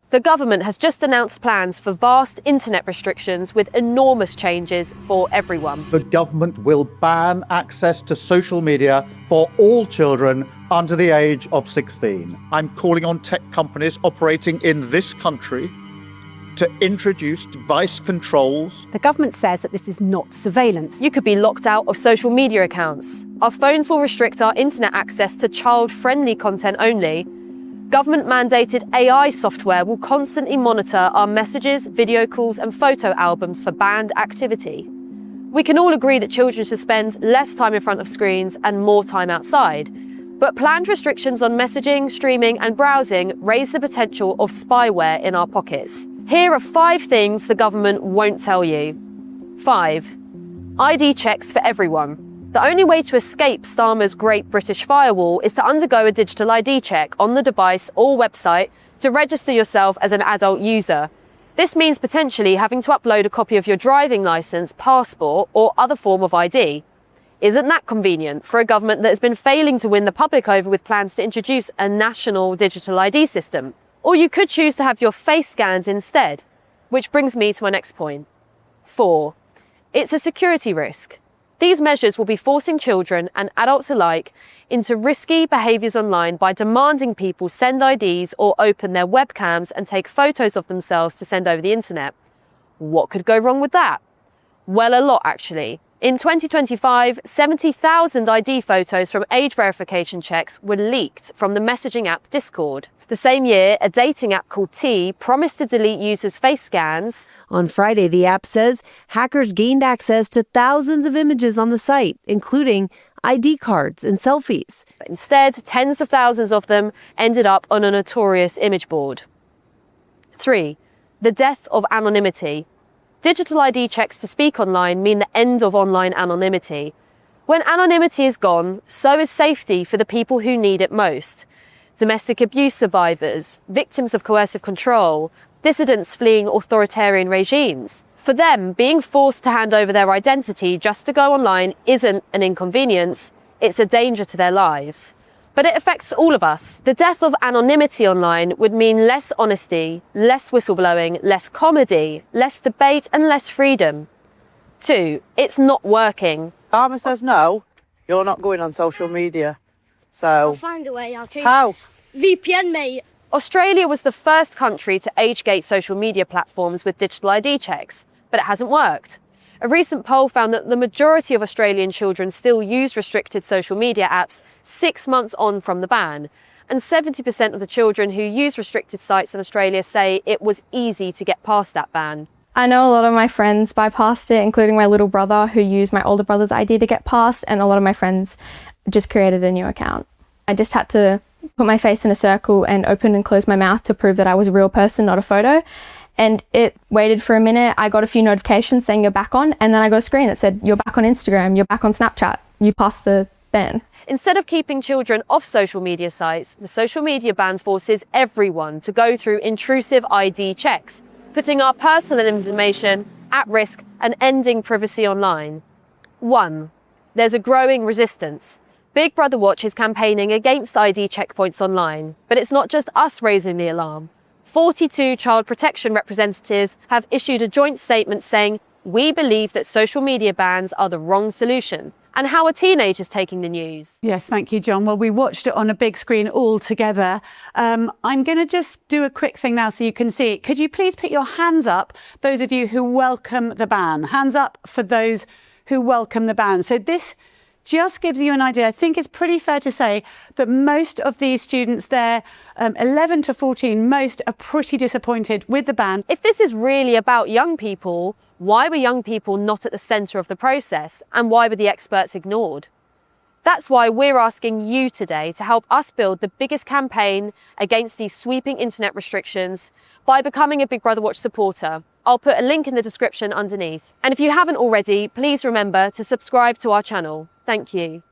The government has just announced plans for vast internet restrictions with enormous changes for everyone. The government will ban access to social media for all children under the age of 16. I'm calling on tech companies operating in this country to introduce device controls. The government says that this is not surveillance. You could be locked out of social media accounts. Our phones will restrict our internet access to child-friendly content only. Government-mandated AI software will constantly monitor our messages, video calls and photo albums for banned activity. We can all agree that children should spend less time in front of screens and more time outside. But planned restrictions on messaging, streaming and browsing raise the potential of spyware in our pockets. Here are 5 things the government won't tell you. 5. ID checks for everyone. The only way to escape Starmer's Great British Firewall is to undergo a digital ID check on the device or website to register yourself as an adult user. This means potentially having to upload a copy of your driving licence, passport or other form of ID. Isn't that convenient for a government that has been failing to win the public over with plans to introduce a national digital ID system? Or you could choose to have your face scans instead. Which brings me to my next point. 4. It's a security risk. These measures will be forcing children and adults alike into risky behaviours online by demanding people send IDs or open their webcams and take photos of themselves to send over the internet. What could go wrong with that? Well, a lot actually. In 2025, 70,000 ID photos from age verification checks were leaked from the messaging app Discord. The same year, a dating app called T promised to delete users' face scans. On Friday, the app says hackers gained access to thousands of images on the site, including ID cards and selfies. But instead, tens of thousands of them ended up on a notorious image board. 3. The death of anonymity. Digital ID checks to speak online mean the end of online anonymity. When anonymity is gone, so is safety for the people who need it most. Domestic abuse survivors, victims of coercive control, dissidents fleeing authoritarian regimes. For them, being forced to hand over their identity just to go online isn't an inconvenience, it's a danger to their lives. But it affects all of us. The death of anonymity online would mean less honesty, less whistleblowing, less comedy, less debate and less freedom. 2. It's not working. Armour says no, you're not going on social media. So I'll find a way, I'll think. How? VPN, mate. Australia was the first country to age-gate social media platforms with digital ID checks, but it hasn't worked. A recent poll found that the majority of Australian children still use restricted social media apps 6 months on from the ban. And 70% of the children who use restricted sites in Australia say it was easy to get past that ban. I know a lot of my friends bypassed it, including my little brother who used my older brother's ID to get past, and a lot of my friends just created a new account. I just had to put my face in a circle and open and close my mouth to prove that I was a real person, not a photo. And it waited for a minute. I got a few notifications saying you're back on, and then I got a screen that said you're back on Instagram, you're back on Snapchat, you passed the ban. Instead of keeping children off social media sites, the social media ban forces everyone to go through intrusive ID checks, putting our personal information at risk and ending privacy online. 1. There's a growing resistance. Big Brother Watch is campaigning against ID checkpoints online, but it's not just us raising the alarm. 42 child protection representatives have issued a joint statement saying, "We believe that social media bans are the wrong solution." And how are teenagers taking the news? Yes, thank you, John. Well, we watched it on a big screen all together. I'm going to just do a quick thing now so you can see it. Could you please put your hands up, those of you who welcome the ban? Hands up for those who welcome the ban. So this just gives you an idea. I think it's pretty fair to say that most of these students there, 11 to 14, most are pretty disappointed with the ban. If this is really about young people, why were young people not at the centre of the process, and why were the experts ignored? That's why we're asking you today to help us build the biggest campaign against these sweeping internet restrictions by becoming a Big Brother Watch supporter. I'll put a link in the description underneath. And if you haven't already, please remember to subscribe to our channel. Thank you.